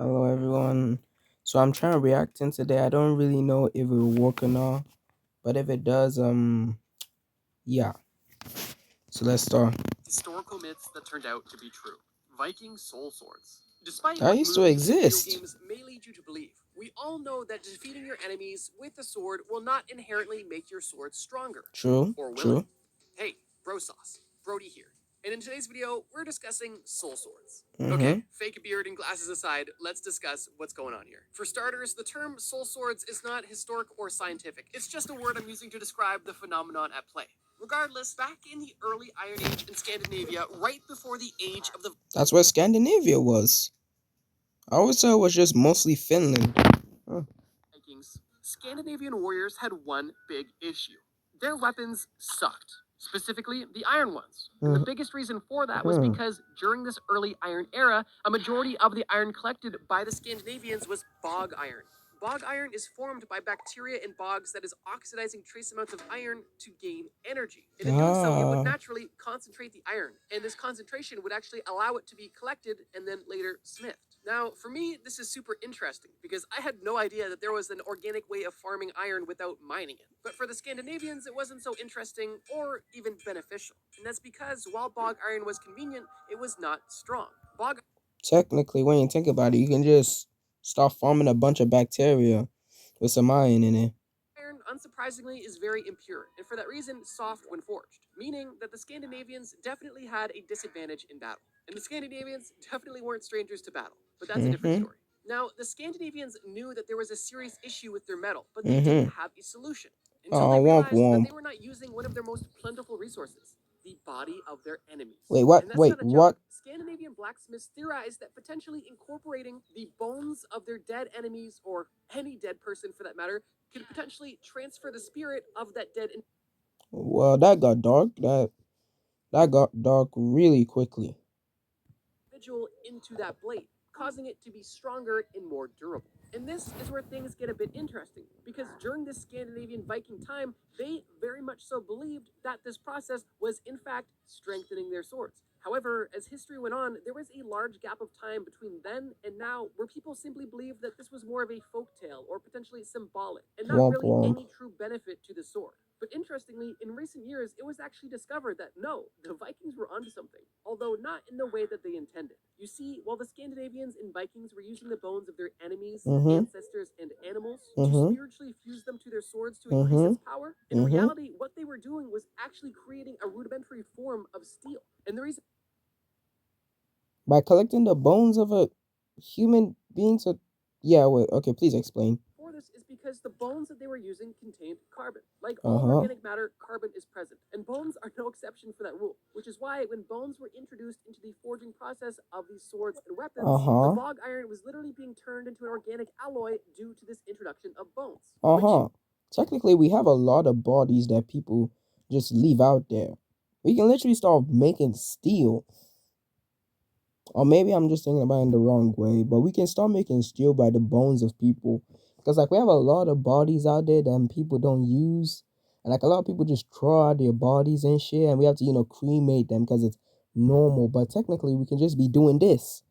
Hello everyone. So I'm trying to react in today. I don't really know if it will work or not, but if it does, yeah. So let's start. Historical myths that turned out to be true. Viking soul swords. Despite That what used to movies and video exist. games may lead you to believe, we all know that defeating your enemies with a sword will not inherently make your sword stronger. True, Or will it? true. Hey, Bro Sauce, Brody here. And in today's video, we're discussing soul swords. Mm-hmm. Okay, fake beard and glasses aside, let's discuss what's going on here. For starters, the term soul swords is not historic or scientific. It's just a word I'm using to describe the phenomenon at play. Regardless, back in the early Iron Age in Scandinavia, right before the age of the That's where Scandinavia was. I always thought it was just mostly Finland. Huh. Vikings, Scandinavian warriors had one big issue. Their weapons sucked, specifically the iron ones. And the biggest reason for that was because during this early iron era, a majority of the iron collected by the Scandinavians was bog iron. Bog iron is formed by bacteria in bogs that is oxidizing trace amounts of iron to gain energy. And in doing so, it would naturally concentrate the iron, and this concentration would actually allow it to be collected and then later smithed. Now, for me, this is super interesting because I had no idea that there was an organic way of farming iron without mining it. But for the Scandinavians, it wasn't so interesting or even beneficial. And that's because while bog iron was convenient, it was not strong. Bog Technically, when you think about it, you can just start farming a bunch of bacteria with some iron in it. iron, unsurprisingly, is very impure, and for that reason, soft when forged, meaning that the Scandinavians definitely had a disadvantage in battle. And the Scandinavians definitely weren't strangers to battle, but that's a different Mm-hmm. story. Now, the Scandinavians knew that there was a serious issue with their metal, but they didn't Mm-hmm. have a solution until Oh, they womp realized that womp. they were not using one of their most plentiful resources, the body of their enemies. Wait, what? And that's Wait, not a joke. what? Scandinavian blacksmiths theorized that potentially incorporating the bones of their dead enemies, or any dead person for that matter, could potentially transfer the spirit of that dead Well, that got dark. That got dark really quickly. individual into that blade, causing it to be stronger and more durable. And this is where things get a bit interesting, because during this Scandinavian Viking time, they very much so believed that this process was in fact strengthening their swords. However, as history went on, there was a large gap of time between then and now where people simply believed that this was more of a folk tale or potentially symbolic, and not Womp really womp. any true benefit to the sword. But interestingly, in recent years, it was actually discovered that no, the Vikings were onto something, although not in the way that they intended. You see, while the Scandinavians and Vikings were using the bones of their enemies, Mm-hmm. ancestors, and animals to Mm-hmm. spiritually fuse them to their swords to increase Mm-hmm. its power, in Mm-hmm. reality, what they were doing was actually creating a rudimentary form of steel. And the reason By collecting the bones of a human being to yeah, wait, okay, please explain. for this is because the bones that they were using contained carbon. Like all Uh-huh. organic matter, carbon is present, and bones are no exception for that rule, which is why when bones were introduced into the forging process of these swords and weapons, the Uh-huh. bog iron was literally being turned into an organic alloy due to this introduction of bones. Which Uh-huh. Technically we have a lot of bodies that people just leave out there. We can literally start making steel. Or maybe I'm just thinking about it in the wrong way, but we can start making steel by the bones of people. Because like we have a lot of bodies out there that people don't use. And like a lot of people just throw out their bodies and shit, and we have to, cremate them because it's normal. But technically we can just be doing this.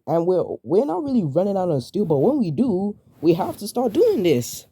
And we're not really running out of steel, but when we do, we have to start doing this.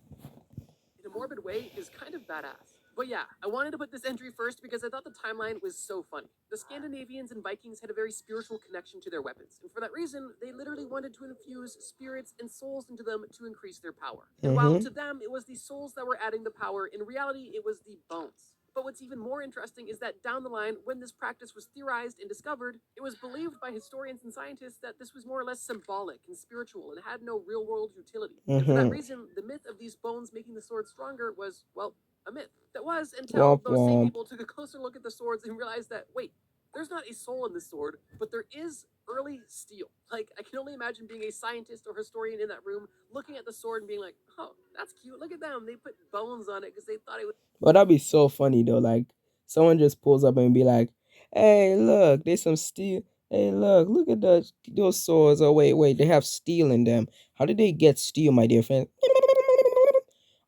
in a morbid way is kind of badass. But yeah, I wanted to put this entry first because I thought the timeline was so funny. The Scandinavians and Vikings had a very spiritual connection to their weapons, and for that reason, they literally wanted to infuse spirits and souls into them to increase their power. And while Mm-hmm. to them it was the souls that were adding the power, in reality it was the bones. But what's even more interesting is that down the line, when this practice was theorized and discovered, it was believed by historians and scientists that this was more or less symbolic and spiritual and had no real world utility. And for that Mm-hmm. reason, the myth of these bones making the sword stronger was, well, a myth. That was until Womp those same womp. people took a closer look at the swords and realized that, wait, there's not a soul in this sword, but there is early steel. Like, I can only imagine being a scientist or historian in that room, looking at the sword and being like, oh, that's cute. Look at them. They put bones on it because they thought it was. But that'd be so funny though. Like someone just pulls up and be like, "Hey, look, there's some steel. Hey, look at those swords. Oh, wait, they have steel in them. How did they get steel, my dear friend?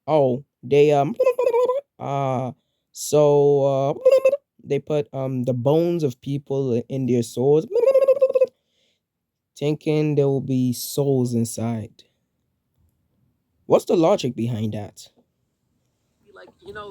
Oh, they uh, so they put the bones of people in their swords. thinking there will be souls inside. What's the logic behind that? Be like,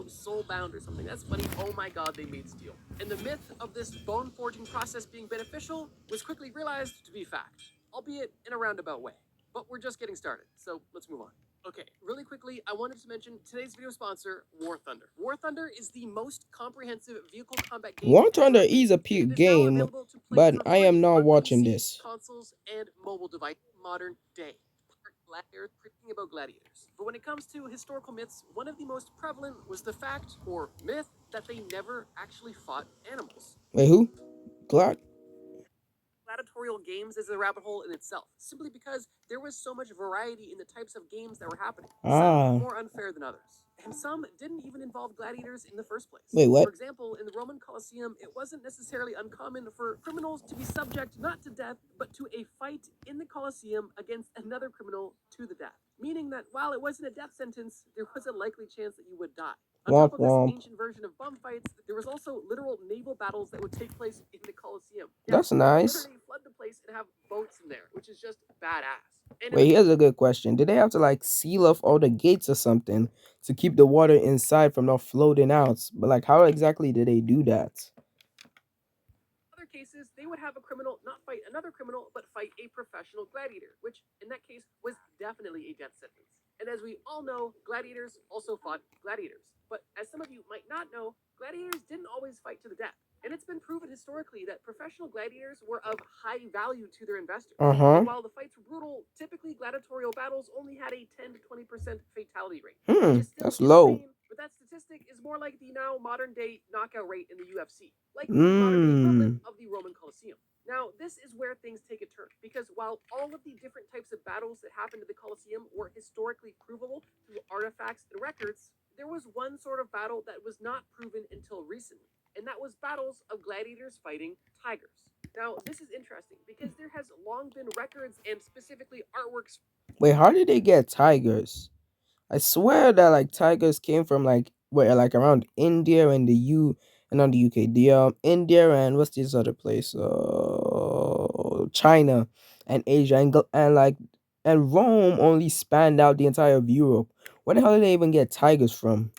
soul bound or something. That's funny. Oh my god, they made steel. And the myth of this bone forging process being beneficial was quickly realized to be fact, albeit in a roundabout way. But we're just getting started, so let's move on. Okay, really quickly, I wanted to mention today's video sponsor, War Thunder. War Thunder is the most comprehensive vehicle combat game War Thunder ever is a made, and peak it is now game, available to play but for I am free not on watching PC, this. consoles, and mobile device modern day. Gladiators, thinking about gladiators. But when it comes to historical myths, one of the most prevalent was the fact, or myth, that they never actually fought animals. Wait, who? Glad? Gladiatorial games is a rabbit hole in itself, simply because there was so much variety in the types of games that were happening. Some more unfair than others, and some didn't even involve gladiators in the first place. Wait, what? For example, in the Roman Colosseum, it wasn't necessarily uncommon for criminals to be subject not to death, but to a fight in the Colosseum against another criminal to the death. Meaning that while it wasn't a death sentence, there was a likely chance that you would die. On top of this ancient version of bum fights, there was also literal naval battles that would take place in the Colosseum. Yeah, That's nice. literally flood the place and have boats in there, which is just badass. And Wait, here's a good question. Did they have to like seal off all the gates or something to keep the water inside from not floating out? But like, how exactly did they do that? other cases, they would have a criminal not fight another criminal, but fight a professional gladiator, which in that case was definitely a death sentence. And as we all know, gladiators also fought gladiators. But as some of you might not know, gladiators didn't always fight to the death. And it's been proven historically that professional gladiators were of high value to their investors. And while the fights were brutal, typically gladiatorial battles only had a 10 to 20% fatality rate. Which is still That's low. insane, but that statistic is more like the now modern day knockout rate in the UFC, like the modern day equivalent of the Roman Colosseum. Now, this is where things take a turn, because while all of the different types of battles that happened at the Colosseum were historically provable through artifacts and records, there was one sort of battle that was not proven until recently, and that was battles of gladiators fighting tigers. Now, this is interesting because there has long been records and specifically artworks. Wait, how did they get tigers? I swear that like tigers came from like where like around India and the U and not the UK. The India and what's this other place? China and Asia and like and Rome only spanned out the entire of Europe. Where the hell did they even get tigers from?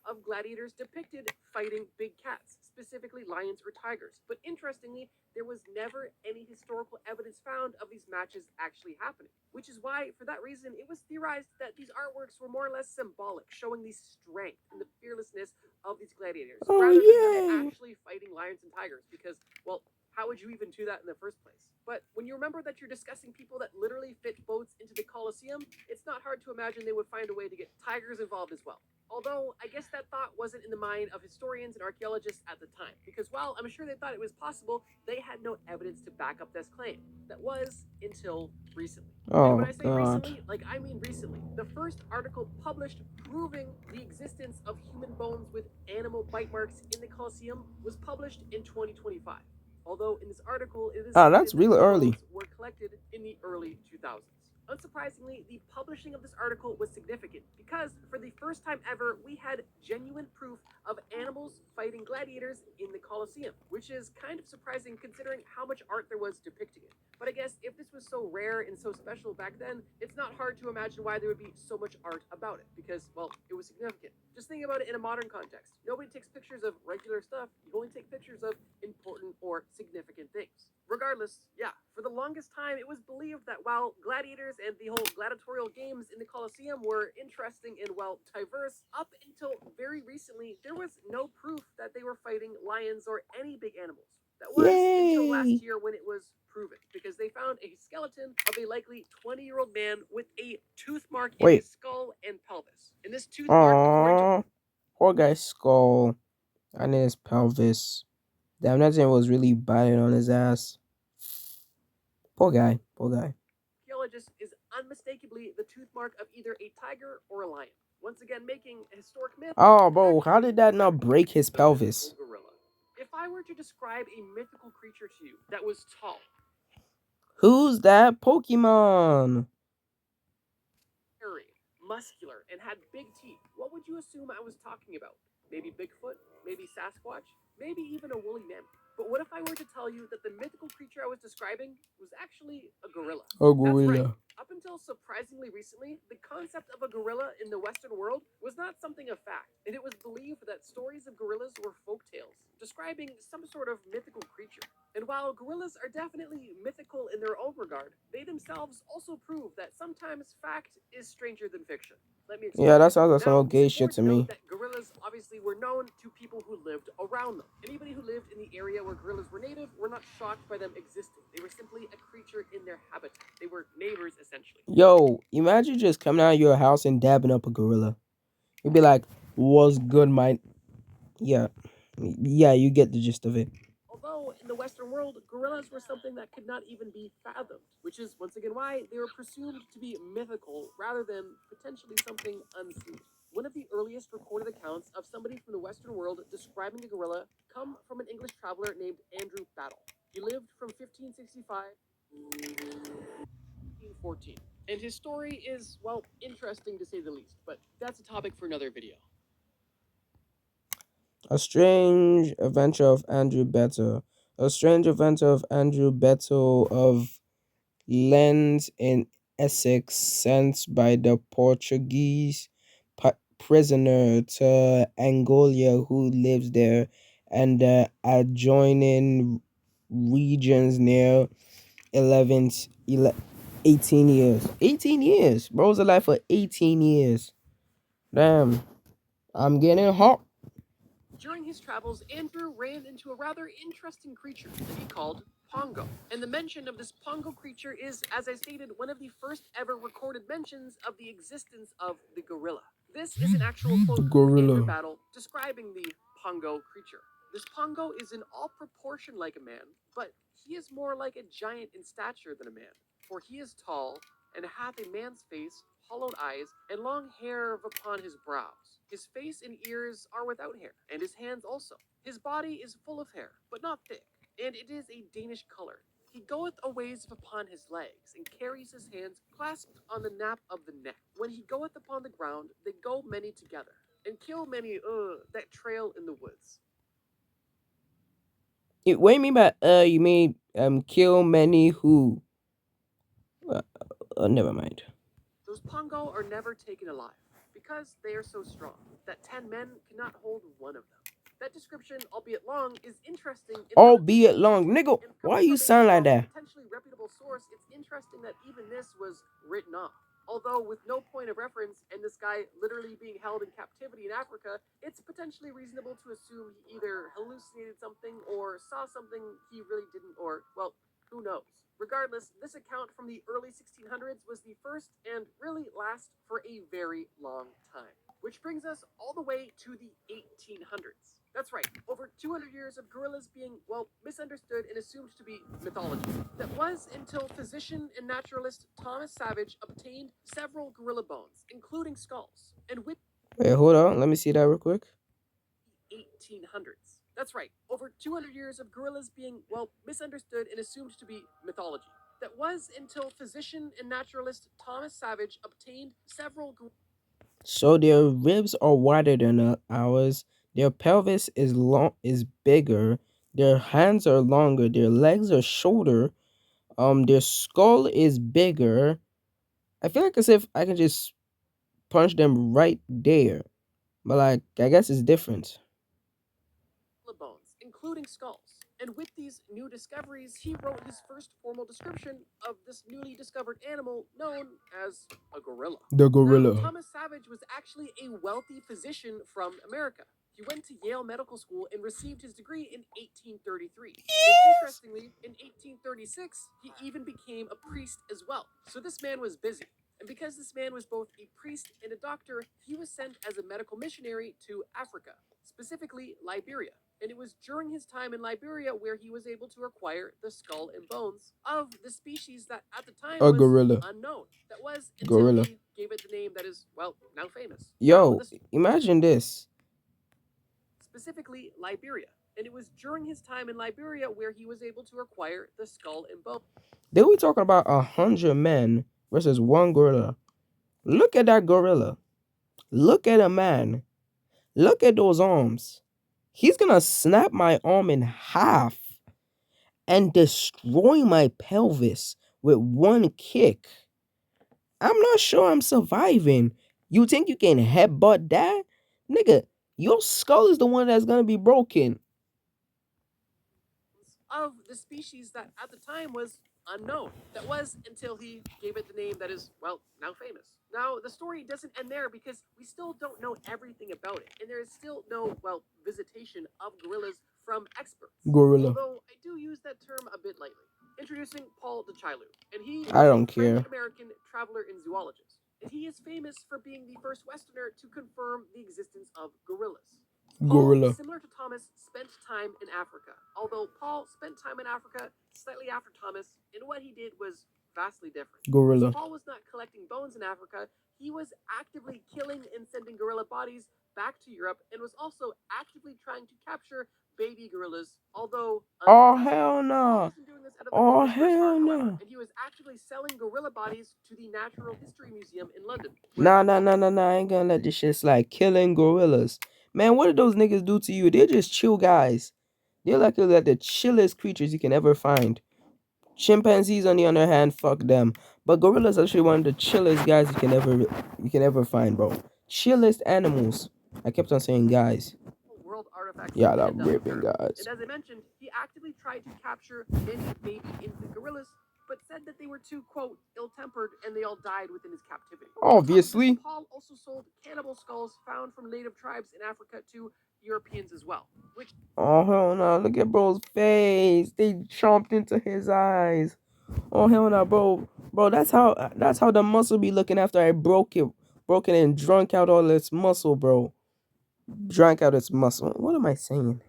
Of gladiators depicted fighting big cats, specifically lions or tigers. But interestingly, there was never any historical evidence found of these matches actually happening. Which is why, for that reason, it was theorized that these artworks were more or less symbolic, showing the strength and the fearlessness of these gladiators, rather than them actually fighting lions and tigers. Because, well, how would you even do that in the first place? But when you remember that you're discussing people that literally fit boats into the Colosseum, it's not hard to imagine they would find a way to get tigers involved as well. Although, I guess that thought wasn't in the mind of historians and archaeologists at the time, because while I'm sure they thought it was possible, they had no evidence to back up this claim. That was until recently. And when I say recently, like I mean recently. The first article published proving the existence of human bones with animal bite marks in the Colosseum was published in 2025. Although in this article, it is that's really early. Were collected in the early 2000s. Unsurprisingly, the publishing of this article was significant because for the first time ever, we had genuine proof of animals fighting gladiators in the Colosseum, which is kind of surprising considering how much art there was depicting it. But I guess if this was so rare and so special back then, it's not hard to imagine why there would be so much art about it, because, well, it was significant. Just think about it in a modern context. Nobody takes pictures of regular stuff, you only take pictures of important or significant things. Regardless, yeah, for the longest time, it was believed that while gladiators and the whole gladiatorial games in the Colosseum were interesting and, well, diverse, up until very recently, there was no proof that they were fighting lions or any big animals. That was until last year when it was proven, because they found a skeleton of a likely 20-year-old man with a tooth mark in his skull and pelvis. And this tooth mark, poor guy's skull and his pelvis. Damn, that thing was really biting on his ass. Poor guy, poor guy. Archaeologist is unmistakably the tooth mark of either a tiger or a lion. Once again, making a historic myth. Oh, bro, how did that not break his pelvis? Gorilla. If I were to describe a mythical creature to you that was tall, who's that Pokemon? Hairy, muscular, and had big teeth, what would you assume I was talking about? Maybe Bigfoot? Maybe Sasquatch? Maybe even a woolly mammoth? But what if I were to tell you that the mythical creature I was describing was actually a gorilla? A That's right. gorilla. Up until surprisingly recently, the concept of a gorilla in the Western world was not something of fact, and it was believed that stories of gorillas were folk tales, describing some sort of mythical creature. And while gorillas are definitely mythical in their own regard, they themselves also prove that sometimes fact is stranger than fiction. Let me explain. Yeah, that sounds like some Now, old gay it's shit important to to note me. that gorillas obviously were known to people who lived around them. Anybody who lived in the area where gorillas were native were not shocked by them existing. They were simply a creature in their habitat. They were neighbors, essentially. Yo, imagine just coming out of your house and dabbing up a gorilla. You'd be like, "What's good, mate?" Yeah, yeah, you get the gist of it. Although in the Western world, gorillas were something that could not even be fathomed, which is once again why they were presumed to be mythical rather than potentially something unseen. One of the earliest recorded accounts of somebody from the Western world describing a gorilla come from an English traveler named Andrew Battle. He lived from 1565 to 1514. And his story is, well, interesting to say the least, but that's a topic for another video. A strange adventure of Andrew Bettel. A strange adventure of Andrew Bettel of Lens in Essex, sent by the Portuguese prisoner to Angola, who lives there and the adjoining regions near 18 years. 18 years. Bro was alive for 18 years. Damn. I'm getting hot. During his travels, Andrew ran into a rather interesting creature that he called Pongo. And the mention of this Pongo creature is, as I stated, one of the first ever recorded mentions of the existence of the gorilla. This is an actual quote from Andrew Battle describing the Pongo creature. This Pongo is in all proportion like a man, but he is more like a giant in stature than a man, for he is tall and hath a man's face, hollowed eyes, and long hair upon his brows. His face and ears are without hair, and his hands also. His body is full of hair, but not thick, and it is a Danish color. He goeth a ways upon his legs, and carries his hands clasped on the nape of the neck. When he goeth upon the ground, they go many together, and kill many that trail in the woods. What do you mean by you mean kill many who? Never mind. Those Pongo are never taken alive, because they are so strong that 10 men cannot hold one of them. That description, albeit long, is interesting. Albeit long, nigga. Why you sound like that? Potentially reputable source. It's interesting that even this was written off. Although with no point of reference and this guy literally being held in captivity in Africa, it's potentially reasonable to assume he either hallucinated something or saw something he really didn't, or, well, who knows. Regardless, this account from the early 1600s was the first and really last for a very long time. Which brings us all the way to the 1800s. That's right, over 200 years of gorillas being, well, misunderstood and assumed to be mythology. That was until physician and naturalist Thomas Savage obtained several gorilla bones, including skulls. And with Wait, hold on. Let me see that real quick. 1800s. That's right, over 200 years of gorillas being, well, misunderstood and assumed to be mythology. That was until physician and naturalist Thomas Savage obtained several. So their ribs are wider than ours. Their pelvis is bigger. Their hands are longer. Their legs are shorter. Their skull is bigger. I feel like as if I can just punch them right there, but like I guess it's different. Bones, including skulls. And with these new discoveries, he wrote his first formal description of this newly discovered animal known as a gorilla. The gorilla. Now, Thomas Savage was actually a wealthy physician from America. He went to Yale Medical School and received his degree in 1833. And interestingly, in 1836, he even became a priest as well. So this man was busy. And because this man was both a priest and a doctor, he was sent as a medical missionary to Africa, specifically Liberia. And it was during his time in Liberia where he was able to acquire the skull and bones of the species that at the time was gorilla. unknown. That was until Gorilla. he gave it the name that is, well, now famous. Yo, imagine this. Specifically Liberia. And it was during his time in Liberia where he was able to acquire the skull and bone. They were talking about 100 men versus one gorilla. Look at that gorilla. Look at a man. Look at those arms. He's gonna snap my arm in half. and destroy my pelvis with one kick, I'm not sure I'm surviving. You think you can headbutt that? Nigga, your skull is the one that's gonna be broken. Of the species that at the time was unknown. That was until he gave it the name that is, well, now famous. Now, the story doesn't end there because we still don't know everything about it, and there is still no, well, visitation of gorillas from experts. Gorilla. Although I do use that term a bit lightly. Introducing Paul DeChilou, and he is I don't a care. French-American traveler and zoologist, and he is famous for being the first Westerner to confirm the existence of gorillas. Gorilla. Paul, similar to Thomas, spent time in Africa. Although Paul spent time in Africa slightly after Thomas, and what he did was vastly different. Gorilla. Paul was not collecting bones in Africa, he was actively killing and sending gorilla bodies back to Europe, and was also actively trying to capture baby gorillas, although Oh unsuccessful. hell Paul no. wasn't doing this out of the Oh goodness of his heart, hell however, no. and he was actively selling gorilla bodies to the Natural History Museum in London. Nah. I ain't gonna let this shit slide. Killing gorillas. Man, what did those niggas do to you? They're just chill guys. They're like the chillest creatures you can ever find. Chimpanzees, on the other hand, fuck them. But gorillas are actually one of the chillest guys you can ever find, bro. Chillest animals. I kept on saying guys. World artifacts Yeah, that and ripping Europe. guys. And as I mentioned, he actively tried to capture many baby infant gorillas, but said that they were too, quote, ill-tempered and they all died within his captivity. Obviously. Paul also sold cannibal skulls found from native tribes in Africa to Europeans as well, which... Oh hell no, look at bro's face. They chomped into his eyes. Oh hell no, bro. Bro, that's how the muscle be looking after I broke it and drunk out all its muscle, bro. Drank out its muscle. What am I saying?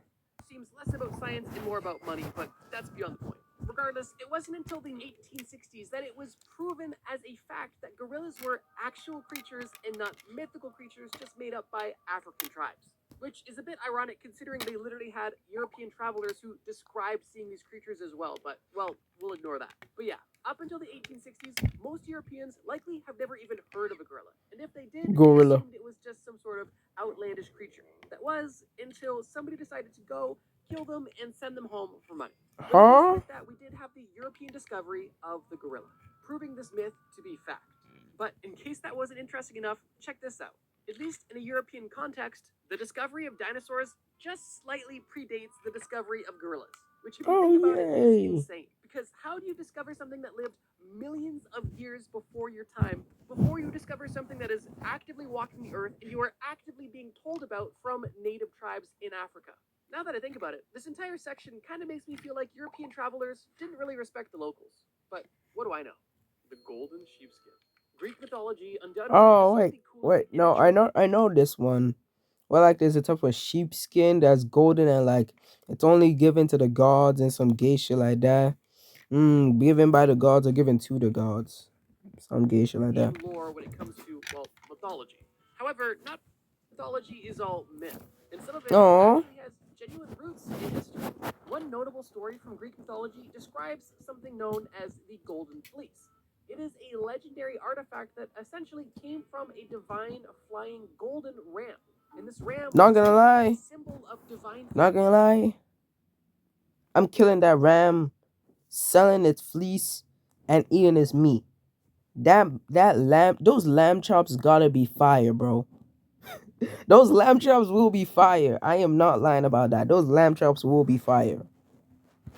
Seems less about science and more about money, but that's beyond the point. Regardless, it wasn't until the 1860s that it was proven as a fact that gorillas were actual creatures and not mythical creatures just made up by African tribes. Which is a bit ironic considering they literally had European travelers who described seeing these creatures as well, but, well, we'll ignore that. But yeah, up until the 1860s, most Europeans likely have never even heard of a gorilla. And if they did, Gorilla. they assumed it was just some sort of outlandish creature. That was until somebody decided to go kill them and send them home for money. Huh? With that, we did have the European discovery of the gorilla, proving this myth to be fact. But in case that wasn't interesting enough, check this out. At least in a European context, the discovery of dinosaurs just slightly predates the discovery of gorillas. Which, if you think about it, is insane. Because how do you discover something that lived millions of years before your time, before you discover something that is actively walking the earth and you are actively being told about from native tribes in Africa? Now that I think about it, this entire section kind of makes me feel like European travelers didn't really respect the locals. But what do I know? The golden sheepskin. Greek mythology undoubtedly. Oh wait, no, I know this one. Well, like there's a type of sheepskin that's golden and like it's only given to the gods and some gay shit like that. Given by the gods or given to the gods. Some gay shit like that. Lore when it comes to, well, mythology. However, not mythology is all myth, and some of it actually has genuine roots in history. One notable story from Greek mythology describes something known as the Golden Fleece. It is a legendary artifact that essentially came from a divine flying golden ram. And this ram Not gonna lie. Symbol of divine. Not gonna lie. I'm killing that ram, selling its fleece, and eating its meat. Those lamb chops gotta be fire, bro. Those lamb chops will be fire. I am not lying about that. Those lamb chops will be fire.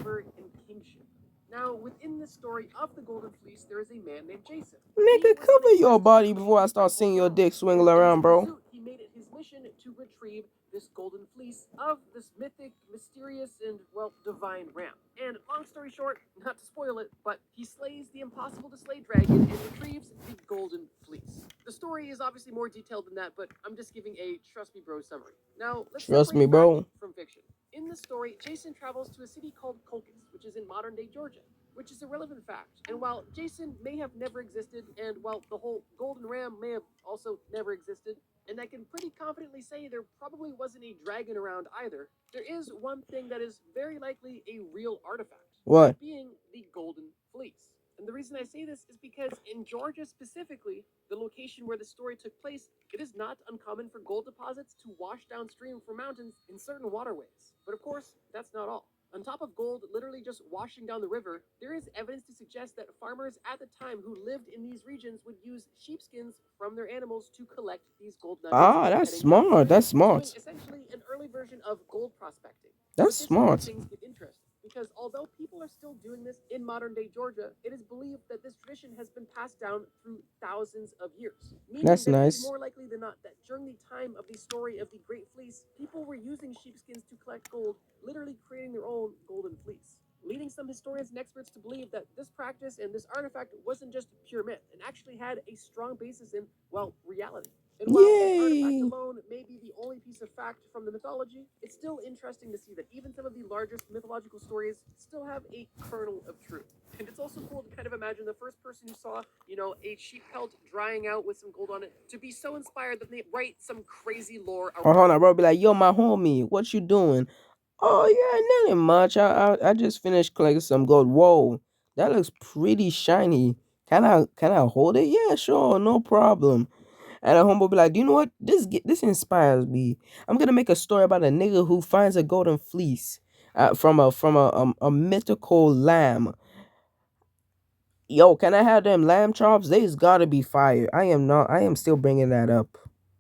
And kingship. Now, within the story of the Golden Fleece, there is a man named Jason. Nigga, cover your body before I start seeing your dick swinging around, bro. He made it his mission to retrieve this Golden Fleece of this mythic, mysterious, and, well, divine ram. And long story short, not to spoil it, but he slays the impossible to slay dragon and retrieves the Golden Fleece. The story is obviously more detailed than that, but I'm just giving a trust me bro summary. Now, let's trust me, bro. From fiction. In the story, Jason travels to a city called Colchis, which is in modern-day Georgia, which is a relevant fact. And while Jason may have never existed, and while the whole golden ram may have also never existed, and I can pretty confidently say there probably wasn't a dragon around either, there is one thing that is very likely a real artifact. What? Being the Golden Fleece. And the reason I say this is because in Georgia specifically, the location where the story took place, it is not uncommon for gold deposits to wash downstream from mountains in certain waterways. But of course, that's not all. On top of gold literally just washing down the river, there is evidence to suggest that farmers at the time who lived in these regions would use sheepskins from their animals to collect these gold nuggets Ah, that's heading down the smart. river, That's doing smart. essentially an early version of gold prospecting. That's But this is where smart. things get interesting, because although people are still doing this in modern day Georgia, it is believed that this tradition has been passed down through thousands of years, meaning That's that it is nice. more likely than not that during the time of the story of the Great Fleece, people were using sheepskins to collect gold, literally creating their own golden fleece, leading some historians and experts to believe that this practice and this artifact wasn't just pure myth and actually had a strong basis in, well, reality. And while this artifact Yay. alone may be the only piece of fact from the mythology, it's still interesting to see that even some of the largest mythological stories still have a kernel of truth. And it's also cool to kind of imagine the first person who saw, a sheep pelt drying out with some gold on it to be so inspired that they write some crazy lore Or hold around on, bro. Be like, yo, my homie, what you doing? Oh yeah, nothing much. I just finished collecting some gold. Whoa, that looks pretty shiny. Can I hold it? Yeah, sure, no problem. And a homeboy be like, do you know what? This inspires me. I'm gonna make a story about a nigga who finds a golden fleece, from a mythical lamb. Yo, can I have them lamb chops? They's gotta be fire. I am not. I am still bringing that up.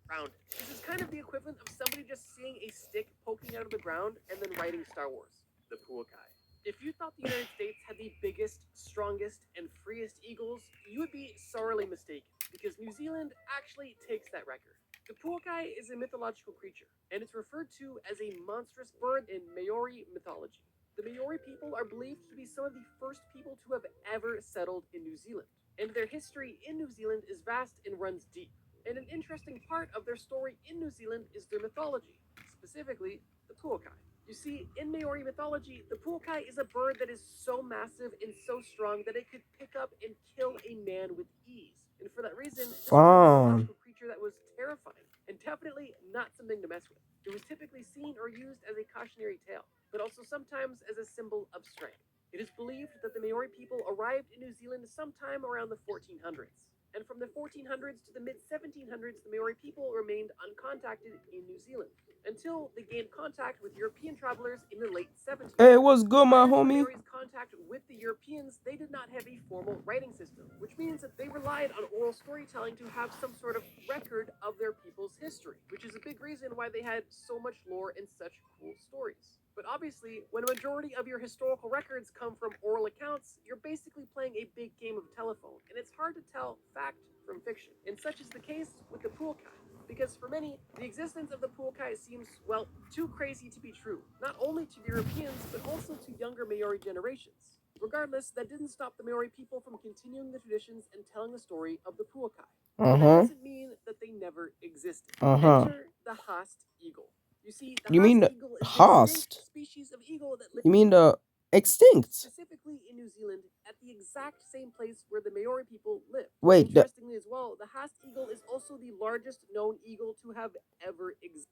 ground. This is kind of the equivalent of somebody just seeing a stick poking out of the ground and then writing Star Wars. The Puakai. If you thought the United States had the biggest, strongest, and freest eagles, you would be sorely mistaken, because New Zealand actually takes that record. The Puakai is a mythological creature, and it's referred to as a monstrous bird in Maori mythology. The Maori people are believed to be some of the first people to have ever settled in New Zealand, and their history in New Zealand is vast and runs deep. And an interesting part of their story in New Zealand is their mythology, specifically the Puakai. You see, in Maori mythology, the Puakai is a bird that is so massive and so strong that it could pick up and kill a man with ease. And for that reason, this was a Fun. mythological creature that was terrifying and definitely not something to mess with. It was typically seen or used as a cautionary tale, but also sometimes as a symbol of strength. It is believed that the Maori people arrived in New Zealand sometime around the 1400s. And from the 1400s to the mid 1700s, the Maori people remained uncontacted in New Zealand until they gained contact with European travelers in the late 1700s. Hey, what's good, my Prior to the homie? Maoris' contact with the Europeans, they did not have a formal writing system, which means that they relied on oral storytelling to have some sort of record of their people's history, which is a big reason why they had so much lore and such cool stories. But obviously, when a majority of your historical records come from oral accounts, you're basically playing a big game of telephone, and it's hard to tell fact from fiction. And such is the case with the Puakai, because for many, the existence of the Puakai seems, well, too crazy to be true, not only to the Europeans, but also to younger Maori generations. Regardless, that didn't stop the Maori people from continuing the traditions and telling the story of the Puakai. But that doesn't mean that they never existed. Enter the Haast eagle. You see, the You mean Haast the eagle is an extinct Haast? species of eagle that lives You mean the extinct? specifically in New Zealand at the exact same place where the Maori people live. Wait, the Interestingly as well, the Haast eagle is also the largest known eagle to have ever existed.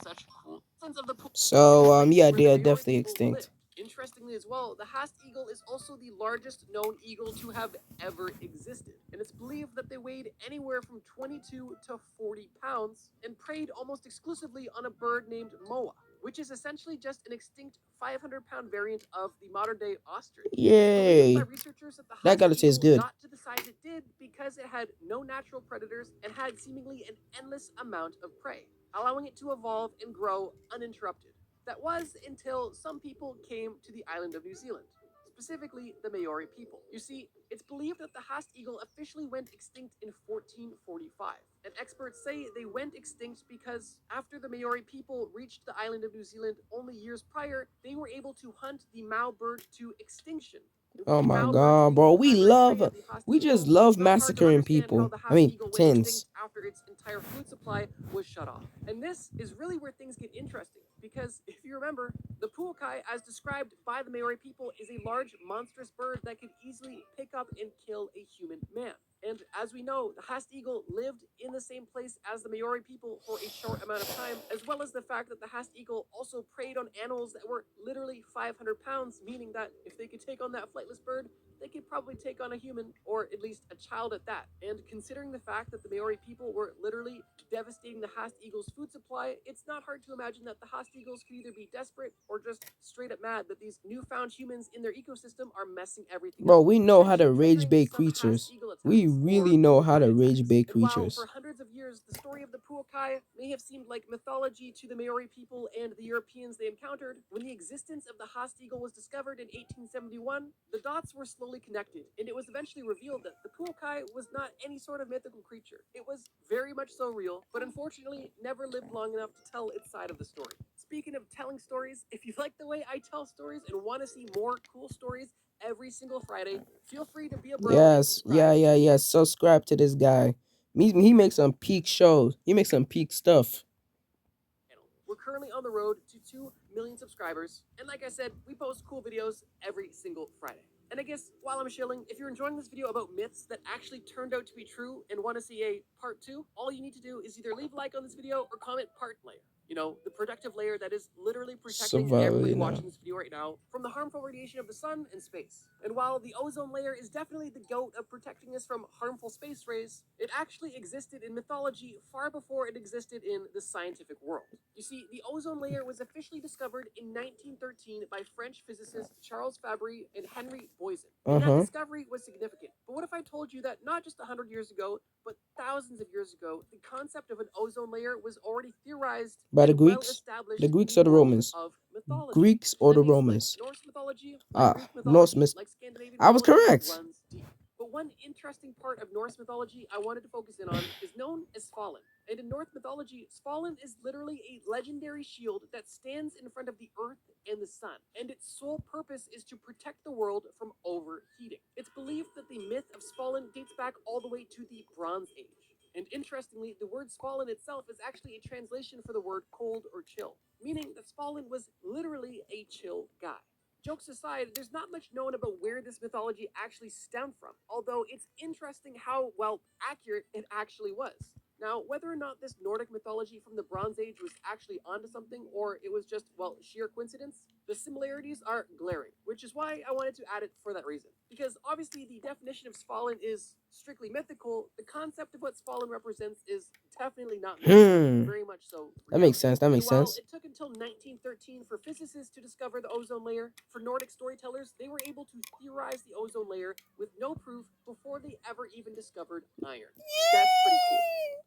Such cool sense of the so yeah, where they the are Maori definitely people extinct. lived. Interestingly as well, the Haast eagle is also the largest known eagle to have ever existed. And it's believed that they weighed anywhere from 22 to 40 pounds and preyed almost exclusively on a bird named moa, which is essentially just an extinct 500-pound variant of the modern day ostrich. Yay! By researchers that the That Haast gotta taste eagle good. got to the size it did because it had no natural predators and had seemingly an endless amount of prey, allowing it to evolve and grow uninterrupted. That was until some people came to the island of New Zealand, specifically the Maori people. You see, it's believed that the Haast eagle officially went extinct in 1445, and experts say they went extinct because after the Maori people reached the island of New Zealand only years prior, they were able to hunt the Mao bird to extinction. Oh my god, bro, we just love massacring people. I mean, tins. After its entire food supply was shut off. And this is really where things get interesting, because if you remember, the Puakai, as described by the Maori people, is a large, monstrous bird that can easily pick up and kill a human man. And as we know, the Haast eagle lived in the same place as the Maori people for a short amount of time, as well as the fact that the Haast eagle also preyed on animals that were literally 500 pounds, meaning that if they could take on that flightless bird, they could probably take on a human, or at least a child at that. And considering the fact that the Maori people were literally devastating the Haast Eagles' food supply, it's not hard to imagine that the Haast Eagles could either be desperate or just straight up mad that these newfound humans in their ecosystem are messing everything Bro, up. we know how to Potentially rage triggering bait some Haast creatures. Eagle We attacks really or know how to Puakai rage attacks. bait And while creatures. for hundreds of years the story of the Puakai may have seemed like mythology to the Maori people and the Europeans they encountered, when the existence of the Haast Eagle was discovered in 1871, the dots were slowly connected, and it was eventually revealed that the Puakai was not any sort of mythical creature. It was very much so real, but unfortunately never lived long enough to tell its side of the story. Speaking of telling stories, if you like the way I tell stories and want to see more cool stories every single Friday, feel free to be a bro and Yes, subscribe. yes. Subscribe to this guy. He makes some peak shows. He makes some peak stuff. We're currently on the road to 2 million subscribers, and like I said, we post cool videos every single Friday. And I guess while I'm chilling, if you're enjoying this video about myths that actually turned out to be true and want to see a part 2, all you need to do is either leave a like on this video or comment part layer. You know, the protective layer that is literally protecting everybody watching this video right now from the harmful radiation of the sun and space. And while the ozone layer is definitely the goat of protecting us from harmful space rays, it actually existed in mythology far before it existed in the scientific world. You see, the ozone layer was officially discovered in 1913 by French physicists Charles Fabry and Henry Boyson. And that discovery was significant. But what if I told you that not just 100 years ago, but thousands of years ago, the concept of an ozone layer was already theorized by the and Greeks, well-established the Greeks in or the world Romans, of mythology. Greeks or That the means, Romans. like Norse mythology, like Ah, Greek Norse mythology, like Scandinavian I was mythology, correct. runs deep. But one interesting part of Norse mythology I wanted to focus in on is known as Svalin. And in Norse mythology, Svalin is literally a legendary shield that stands in front of the earth and the sun, and its sole purpose is to protect the world from overheating. It's believed that the myth of Svalin dates back all the way to the Bronze Age. And interestingly, the word Svalin itself is actually a translation for the word cold or chill, meaning that Svalin was literally a chill guy. Jokes aside, there's not much known about where this mythology actually stemmed from, although it's interesting how, well, accurate it actually was. Now, whether or not this Nordic mythology from the Bronze Age was actually onto something, or it was just, well, sheer coincidence, the similarities are glaring, which is why I wanted to add it for that reason. Because obviously the definition of Svalin is strictly mythical, the concept of what Svalin represents is definitely not mythical, very much so reality. That makes sense. That makes While sense. it took until 1913 for physicists to discover the ozone layer, for Nordic storytellers, they were able to theorize the ozone layer with no proof before they ever even discovered iron. That's pretty cool.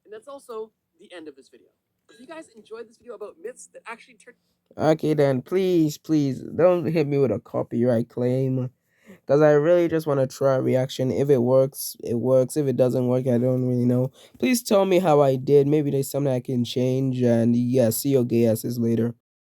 And that's also the end of this video. If you guys enjoyed this video about myths that actually turned... Okay, then please don't hit me with a copyright claim, because I really just want to try a reaction. If it works, it works. If it doesn't work, I don't really know. Please tell me how I did. Maybe there's something I can change. And yeah, see your gay asses later.